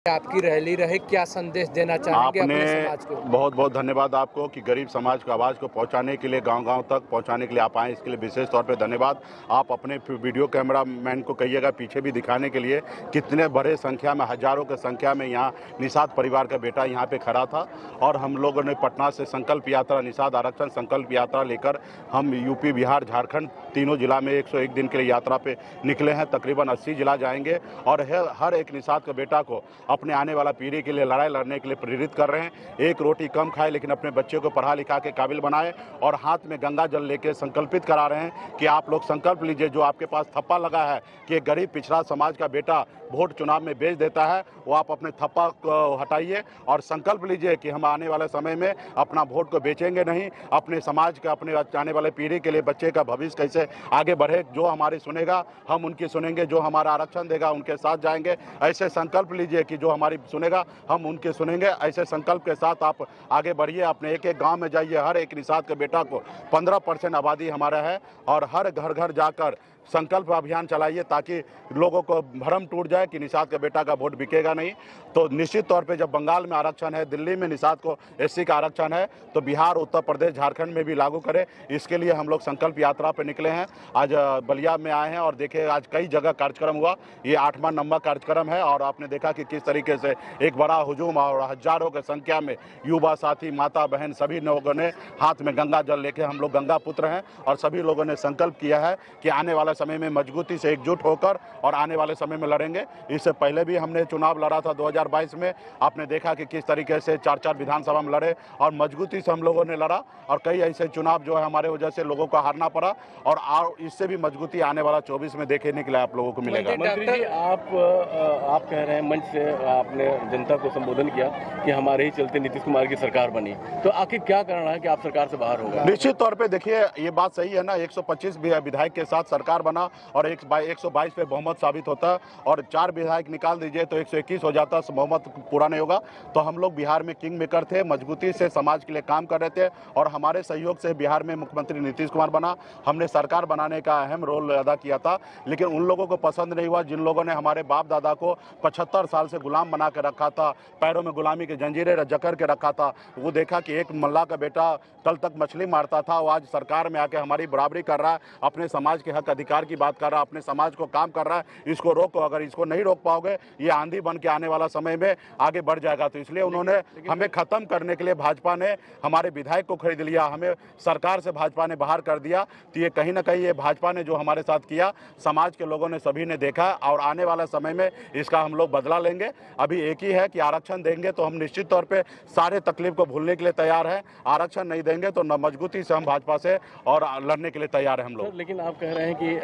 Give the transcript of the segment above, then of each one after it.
आपकी रैली रहे, क्या संदेश देना चाहेंगे अपने समाज को? बहुत बहुत धन्यवाद आपको कि गरीब समाज की आवाज़ को पहुंचाने के लिए, गांव-गांव तक पहुंचाने के लिए आप आए, इसके लिए विशेष तौर पे धन्यवाद। आप अपने वीडियो कैमरामैन को कहिएगा पीछे भी दिखाने के लिए कितने बड़े संख्या में, हजारों की संख्या में यहाँ निषाद परिवार का बेटा यहाँ पे खड़ा था। और हम लोगों ने पटना से संकल्प यात्रा, निषाद आरक्षण संकल्प यात्रा लेकर हम यूपी, बिहार, झारखंड तीनों जिला में 101 दिन के लिए यात्रा पे निकले हैं। तकरीबन 80 जिला जाएंगे और हर एक निषाद के बेटा को अपने आने वाला पीढ़ी के लिए लड़ाई लड़ने के लिए प्रेरित कर रहे हैं। एक रोटी कम खाए लेकिन अपने बच्चे को पढ़ा लिखा के काबिल बनाए, और हाथ में गंगा जल लेके संकल्पित करा रहे हैं कि आप लोग संकल्प लीजिए, जो आपके पास थप्पा लगा है कि एक गरीब पिछड़ा समाज का बेटा वोट चुनाव में बेच देता है, वो आप अपने थप्पा को हटाइए और संकल्प लीजिए कि हम आने वाले समय में अपना वोट को बेचेंगे नहीं। अपने समाज का, अपने आने वाले पीढ़ी के लिए बच्चे का भविष्य कैसे आगे बढ़े, जो हमारी सुनेगा हम उनकी सुनेंगे, जो हमारा आरक्षण देगा उनके साथ जाएंगे। ऐसे संकल्प लीजिए कि जो हमारी सुनेगा हम उनके सुनेंगे। ऐसे संकल्प के साथ आप आगे बढ़िए, अपने एक एक गांव में जाइए। हर एक निषाद के बेटा को 15% आबादी हमारा है, और हर घर घर जाकर संकल्प अभियान चलाइए ताकि लोगों को भ्रम टूट जाए कि निषाद के बेटा का वोट बिकेगा नहीं। तो निश्चित तौर पे जब बंगाल में आरक्षण है, दिल्ली में निषाद को एससी का आरक्षण है, तो बिहार, उत्तर प्रदेश, झारखंड में भी लागू करें। इसके लिए हम लोग संकल्प यात्रा पे निकले हैं। आज बलिया में आए हैं और देखे आज कई जगह कार्यक्रम हुआ। ये 8वां नंबर कार्यक्रम है और आपने देखा कि किस तरीके से एक बड़ा हुजूम और हजारों की संख्या में युवा साथी, माता बहन सभी लोगों ने हाथ में गंगा जल लेके, हम लोग गंगा पुत्र हैं और सभी लोगों ने संकल्प किया है कि आने वाले समय में मजबूती से एकजुट होकर और आने वाले समय में लड़ेंगे। इससे पहले भी हमने चुनाव लड़ा था 2022 में, आपने देखा कि किस तरीके से 4-4 विधानसभा में लड़े और मजबूती से हम लोगों ने लड़ा, और कई ऐसे चुनाव जो है हमारे वजह से लोगों को हारना पड़ा, और इससे भी मजबूती आने वाला 24 में देखने के लिए आप लोगों को मिलेगा। मंत्री जी, आप कह रहे हैं, मंच से आपने जनता को संबोधन किया कि हमारे ही चलते नीतीश कुमार की सरकार बनी, तो आखिर क्या करना है कि आप सरकार से बाहर होगा? निश्चित तौर पे देखिए, ये बात सही है ना, 125 विधायक के साथ सरकार बना और 122 पे बहुमत साबित होता, और 4 विधायक निकाल दीजिए तो 121 हो जाता, बहुमत पूरा नहीं होगा। तो हम लोग बिहार में किंग मेकर थे, मजबूती से समाज के लिए काम कर रहे थे, और हमारे सहयोग से बिहार में मुख्यमंत्री नीतीश कुमार बना। हमने सरकार बनाने का अहम रोल अदा किया था, लेकिन उन लोगों को पसंद नहीं हुआ जिन लोगों ने हमारे बाप दादा को 75 साल से गुलाम बना के रखा था, पैरों में गुलामी की जंजीरें जकड़ के रखा था। वो देखा कि एक मल्ला का बेटा कल तक मछली मारता था, वो आज सरकार में आके हमारी बराबरी कर रहा है, अपने समाज के हक अधिकार की बात कर रहा है, अपने समाज को काम कर रहा है। इसको रोको, अगर इसको नहीं रोक पाओगे ये आंधी बन के आने वाला समय में आगे बढ़ जाएगा। तो इसलिए उन्होंने हमें खत्म करने के लिए भाजपा ने हमारे विधायक को खरीद लिया, हमें सरकार से भाजपा ने बाहर कर दिया। तो ये कहीं ना कहीं ये भाजपा ने जो हमारे साथ किया, समाज के लोगों ने सभी ने देखा, और आने वाला समय में इसका हम लोग बदला लेंगे। अभी एक ही है कि आरक्षण देंगे तो हम निश्चित तौर पर सारे तकलीफ को भूलने के लिए तैयार हैं, आरक्षण नहीं देंगे तो मजबूती से हम भाजपा से और लड़ने के लिए तैयार हैं हम लोग। लेकिन आप कह रहे हैं कि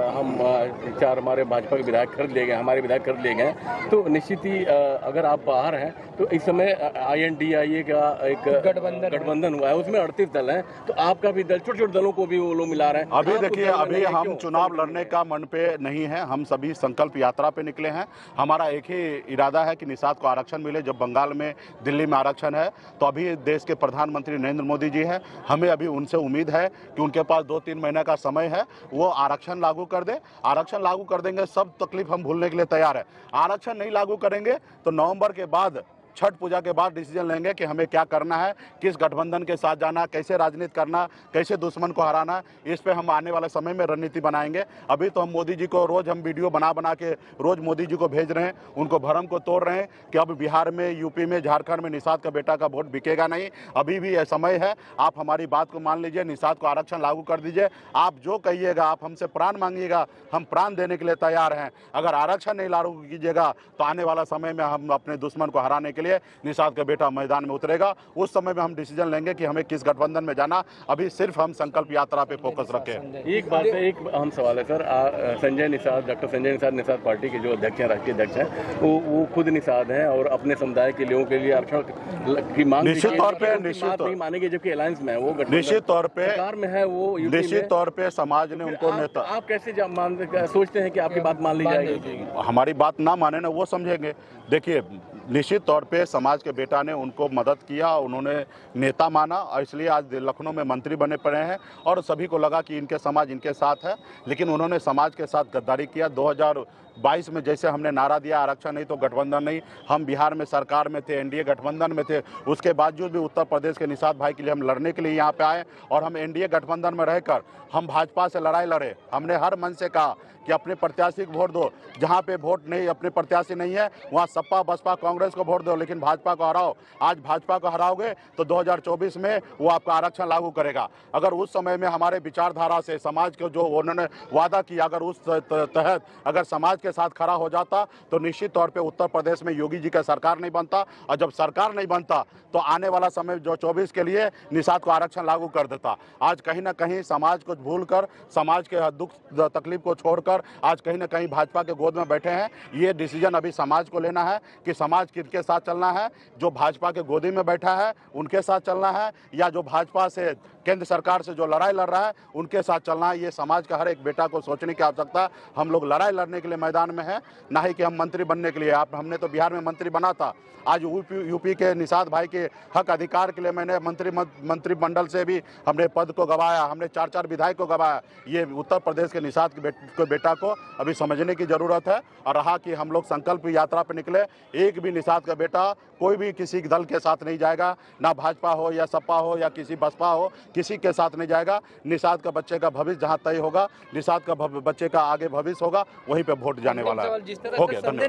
हम 4 हमारे भाजपा के विधायक खरीद लिए गए, हमारे विधायक खरीद लिए गए, तो निश्चित ही अगर आप बाहर हैं तो इस समय INDIA का एक गठबंधन हुआ है, उसमें 38 दल हैं, तो आपका भी दल, छोटे छोटे दलों को भी वो लोग मिला रहे हैं। अभी देखिए, अभी हम चुनाव लड़ने का मन पे नहीं है, हम सभी संकल्प यात्रा पे निकले हैं। हमारा एक ही इरादा है कि निषाद को आरक्षण मिले। जब बंगाल में, दिल्ली में आरक्षण है, तो अभी देश के प्रधानमंत्री नरेंद्र मोदी जी हैं, हमें अभी उनसे उम्मीद है कि उनके पास 2-3 महीने का समय है, वो आरक्षण लागू कर दे। आरक्षण लागू कर देंगे, सब तकलीफ हम भूलने के लिए तैयार है। आरक्षण नहीं लागू करेंगे तो नवंबर के बाद, छठ पूजा के बाद डिसीजन लेंगे कि हमें क्या करना है, किस गठबंधन के साथ जाना, कैसे राजनीति करना, कैसे दुश्मन को हराना। इस पे हम आने वाले समय में रणनीति बनाएंगे। अभी तो हम मोदी जी को रोज हम वीडियो बना के रोज मोदी जी को भेज रहे हैं, उनको भरम को तोड़ रहे हैं कि अब बिहार में, यूपी में, झारखंड में निषाद का बेटा का वोट बिकेगा नहीं। अभी भी यह समय है, आप हमारी बात को मान लीजिए, निषाद को आरक्षण लागू कर दीजिए। आप जो कहिएगा, आप हमसे प्राण मांगिएगा, हम प्राण देने के लिए तैयार हैं। अगर आरक्षण नहीं लागू कीजिएगा तो आने वाला समय में हम अपने दुश्मन को हराने के लिए निषाद का बेटा मैदान में उतरेगा। उस समय में हम डिसीजन लेंगे कि हमें किस गठबंधन में जाना। अभी सिर्फ हम संकल्प यात्रा पे फोकस रखें। एक बात है, एक अहम सवाल है sir, Sanjay Nishad, doctor Sanjay Nishad, Nishad party के जो अध्यक्ष हैं, राष्ट्रीय अध्यक्ष हैं, वो खुद निषाद हैं और अपने समुदाय के लोगों के लिए आरक्षण की मांग निश्चित तौर पे नहीं मानेंगे, जबकि अलायंस में है, वो निश्चित तौर पे सरकार में है, वो निश्चित तौर पे समाज ने उनको नेता। आप कैसे सोचते हैं कि आपकी बात मान ली जाएगी? हमारी बात ना माने ना, वो समझेंगे। देखिए, निश्चित तौर पे समाज के बेटा ने उनको मदद किया, उन्होंने नेता माना, और इसलिए आज लखनऊ में मंत्री बने पड़े हैं, और सभी को लगा कि इनके समाज इनके साथ है, लेकिन उन्होंने समाज के साथ गद्दारी किया। 22 में जैसे हमने नारा दिया आरक्षण नहीं तो गठबंधन नहीं, हम बिहार में सरकार में थे, एनडीए गठबंधन में थे, उसके बावजूद भी उत्तर प्रदेश के निषाद भाई के लिए हम लड़ने के लिए यहाँ पे आए और हम एनडीए गठबंधन में रहकर हम भाजपा से लड़ाई लड़े। हमने हर मन से कहा कि अपने प्रत्याशी को वोट दो, जहाँ पे वोट नहीं अपने प्रत्याशी नहीं है वहाँ सपा बसपा कांग्रेस को वोट दो, लेकिन भाजपा को हराओ। आज भाजपा को हराओगे तो 2024 में वो आपका आरक्षण लागू करेगा। अगर उस समय में हमारे विचारधारा से समाज को जो उन्होंने वादा किया, अगर उस तहत अगर समाज के साथ खड़ा हो जाता तो निश्चित तौर पे उत्तर प्रदेश में योगी जी का सरकार नहीं बनता, और जब सरकार नहीं बनता तो आने वाला समय जो 24 के लिए निषाद को आरक्षण लागू कर देता। आज कहीं ना कहीं समाज को भूलकर, समाज के दुख तकलीफ को छोड़कर आज कहीं ना कहीं भाजपा के गोद में बैठे हैं। ये डिसीजन अभी समाज को लेना है कि समाज किसके साथ चलना है, जो भाजपा के गोदी में बैठा है उनके साथ चलना है या जो भाजपा से केंद्र सरकार से जो लड़ाई लड़ रहा है उनके साथ चलना है। ये समाज का हर एक बेटा को सोचने की आवश्यकता। हम लोग लड़ाई लड़ने के लिए मैदान में हैं, ना ही कि हम मंत्री बनने के लिए। हमने तो बिहार में मंत्री बना था, आज यूपी के निषाद भाई के हक अधिकार के लिए मैंने मंत्रिमंडल से भी हमने पद को गंवाया, हमने 4 विधायक को गंवाया। ये उत्तर प्रदेश के निषाद के बेटा को अभी समझने की जरूरत है। और रहा कि हम लोग संकल्प यात्रा पर निकले, एक भी निषाद का बेटा कोई भी किसी दल के साथ नहीं जाएगा, ना भाजपा हो या सपा हो या किसी बसपा हो, किसी के साथ नहीं जाएगा। निषाद का बच्चे का भविष्य जहाँ तय होगा, निषाद का बच्चे का आगे भविष्य होगा, वहीं पे वोट जाने वाला है। हो गया, धन्यवाद।